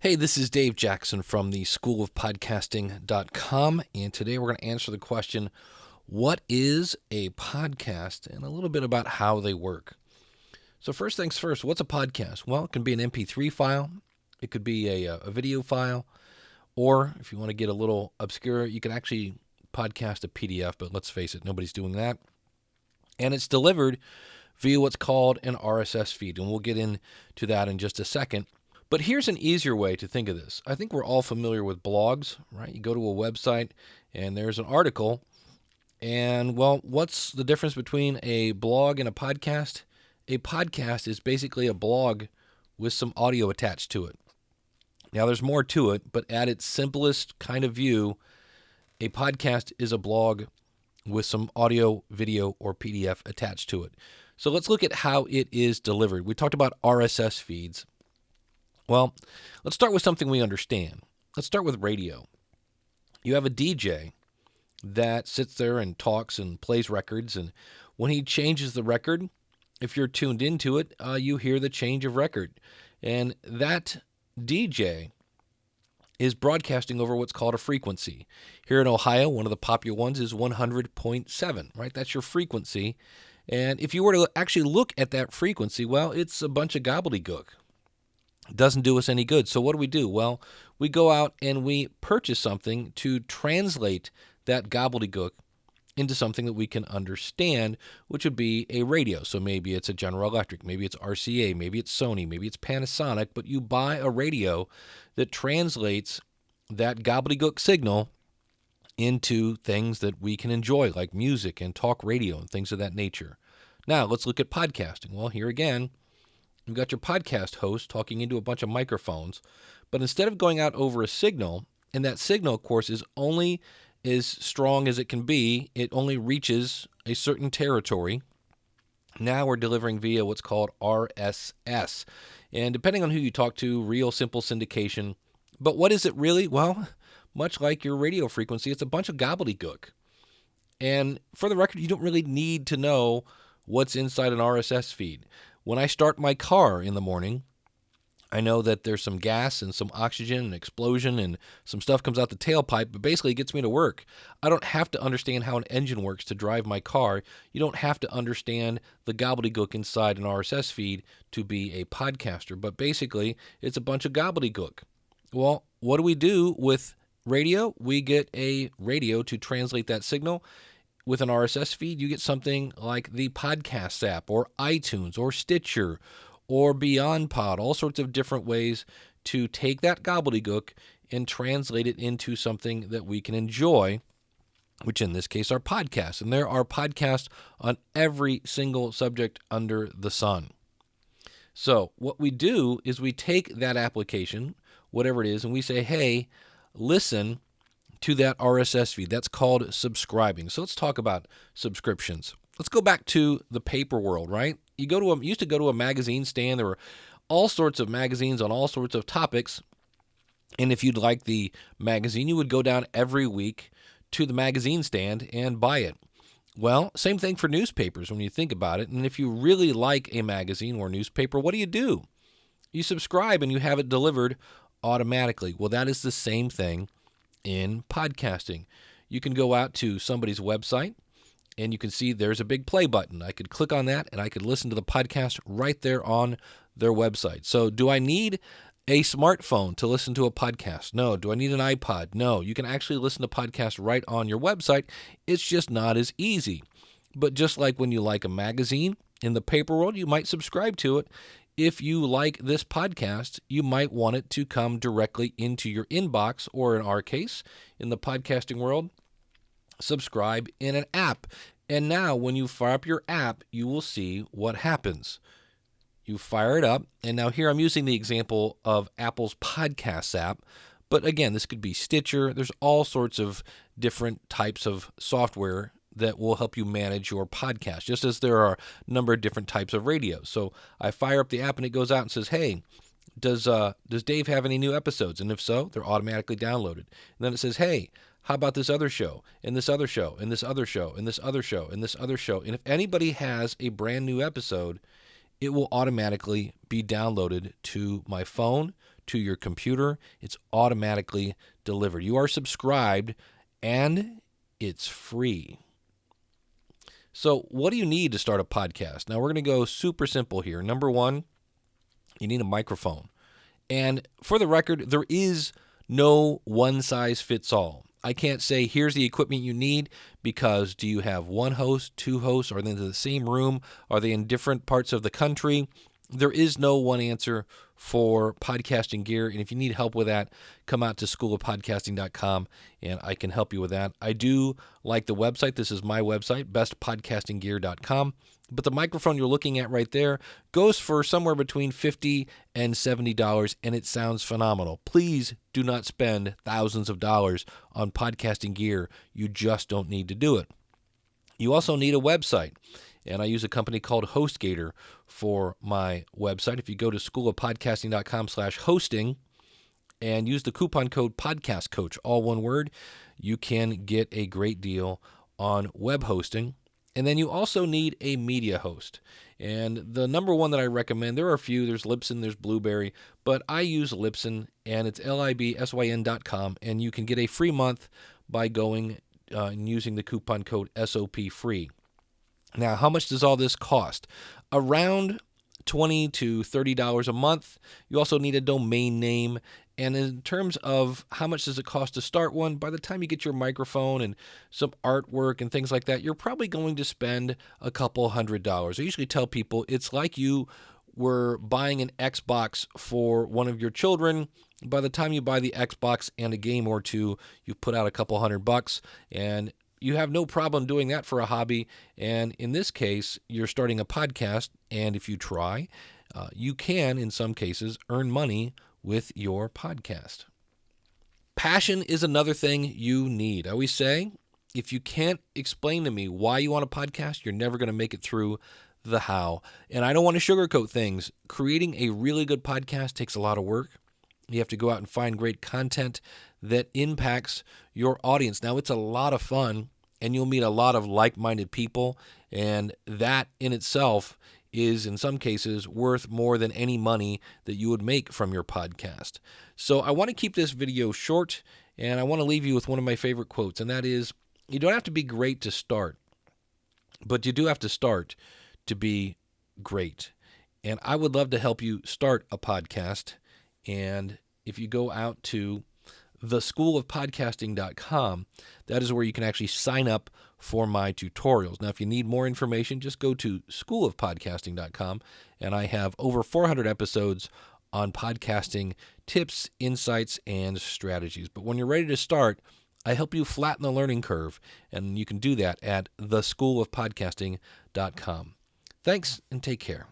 Hey, this is Dave Jackson from the schoolofpodcasting.com, and today we're going to answer the question, what is a podcast, and a little bit about how they work. So first things first, what's a podcast? Well, it can be an MP3 file, it could be a video file, or if you want to get a little obscure, you can actually podcast a PDF, but let's face it, nobody's doing that. And it's delivered via what's called an RSS feed, and we'll get into that in just a second. But here's an easier way to think of this. I think we're all familiar with blogs, right? You go to a website and there's an article. And, well, what's the difference between a blog and a podcast? A podcast is basically a blog with some audio attached to it. Now, there's more to it, but at its simplest kind of view, a podcast is a blog with some audio, video, or PDF attached to it. So let's look at how it is delivered. We talked about RSS feeds. Well, let's start with something we understand. Let's start with radio. You have a DJ that sits there and talks and plays records, and when he changes the record, if you're tuned into it, you hear the change of record. And that DJ is broadcasting over what's called a frequency. Here in Ohio, one of the popular ones is 100.7, right? That's your frequency. And if you were to actually look at that frequency, well, it's a bunch of gobbledygook. Doesn't do us any good. So what do? Well, we go out and we purchase something to translate that gobbledygook into something that we can understand, which would be a radio. So maybe it's a General Electric, maybe it's RCA, maybe it's Sony, maybe it's Panasonic, but you buy a radio that translates that gobbledygook signal into things that we can enjoy, like music and talk radio and things of that nature. Now, let's look at podcasting. Well, here again, you've got your podcast host talking into a bunch of microphones, but instead of going out over a signal, and that signal, of course, is only as strong as it can be, it only reaches a certain territory. Now we're delivering via what's called RSS. And depending on who you talk to, real simple syndication. But what is it really? Well, much like your radio frequency, it's a bunch of gobbledygook. And for the record, you don't really need to know what's inside an RSS feed. When I start my car in the morning, I know that there's some gas and some oxygen and explosion and some stuff comes out the tailpipe, but basically it gets me to work. I don't have to understand how an engine works to drive my car. You don't have to understand the gobbledygook inside an RSS feed to be a podcaster, but basically it's a bunch of gobbledygook. Well, what do we do with radio? We get a radio to translate that signal. With an RSS feed, you get something like the Podcast app or iTunes or Stitcher or Beyond Pod, all sorts of different ways to take that gobbledygook and translate it into something that we can enjoy, which in this case are podcasts. And there are podcasts on every single subject under the sun. So what we do is we take that application, whatever it is, and we say, hey, listen to that RSS feed. That's called subscribing. So let's talk about subscriptions. Let's go back to the paper world, right? You used to go to a magazine stand. There were all sorts of magazines on all sorts of topics. And if you'd like the magazine, you would go down every week to the magazine stand and buy it. Well, same thing for newspapers when you think about it. And if you really like a magazine or newspaper, what do? You subscribe and you have it delivered automatically. Well, that is the same thing in podcasting. You can go out to somebody's website and you can see there's a big play button. I could click on that and I could listen to the podcast right there on their website. So do I need a smartphone to listen to a podcast? No. Do I need an iPod? No. You can actually listen to podcasts right on your website. It's just not as easy. But just like when you like a magazine in the paper world, you might subscribe to it. If you like this podcast, you might want it to come directly into your inbox, or in our case, in the podcasting world, subscribe in an app. And now when you fire up your app, you will see what happens. You fire it up, and now here I'm using the example of Apple's Podcasts app, but again, this could be Stitcher. There's all sorts of different types of software that will help you manage your podcast, just as there are a number of different types of radio. So I fire up the app and it goes out and says, hey, does Dave have any new episodes? And if so, they're automatically downloaded. And then it says, hey, how about this other show, and this other show, and this other show, and this other show, and this other show? And if anybody has a brand new episode, it will automatically be downloaded to my phone, to your computer. It's automatically delivered. You are subscribed, and it's free. So what do you need to start a podcast? Now, we're going to go super simple here. Number one, you need a microphone. And for the record, there is no one-size-fits-all. I can't say, here's the equipment you need, because do you have one host, two hosts? Are they in the same room? Are they in different parts of the country? There is no one answer for podcasting gear. And if you need help with that, come out to schoolofpodcasting.com and I can help you with that. I do like the website. This is my website, bestpodcastinggear.com. But the microphone you're looking at right there goes for somewhere between $50 and $70, and it sounds phenomenal. Please do not spend thousands of dollars on podcasting gear. You just don't need to do it. You also need a website, and I use a company called HostGator for my website. If you go to schoolofpodcasting.com/hosting and use the coupon code PODCASTCOACH, all one word, you can get a great deal on web hosting. And then you also need a media host. And the number one that I recommend, there are a few. There's Libsyn, there's Blueberry, but I use Libsyn, and it's libsyn.com, and you can get a free month by going and using the coupon code SOPFREE. Now, how much does all this cost? Around $20 to $30 a month. You also need a domain name. And in terms of how much does it cost to start one, by the time you get your microphone and some artwork and things like that, you're probably going to spend a couple $100s. I usually tell people it's like you were buying an Xbox for one of your children. By the time you buy the Xbox and a game or two, you put out a couple $100, and you have no problem doing that for a hobby. And in this case, you're starting a podcast, and if you try, you can, in some cases, earn money with your podcast. Passion is another thing you need. I always say, if you can't explain to me why you want a podcast, you're never going to make it through the how. And I don't want to sugarcoat things. Creating a really good podcast takes a lot of work. You have to go out and find great content that impacts your audience. Now, it's a lot of fun, and you'll meet a lot of like-minded people, and that in itself is in some cases worth more than any money that you would make from your podcast. So I want to keep this video short, and I want to leave you with one of my favorite quotes, and that is, you don't have to be great to start, but you do have to start to be great. And I would love to help you start a podcast. And if you go out to theschoolofpodcasting.com, that is where you can actually sign up for my tutorials. Now, if you need more information, just go to schoolofpodcasting.com, and I have over 400 episodes on podcasting tips, insights, and strategies. But when you're ready to start, I help you flatten the learning curve, and you can do that at theschoolofpodcasting.com. Thanks, and take care.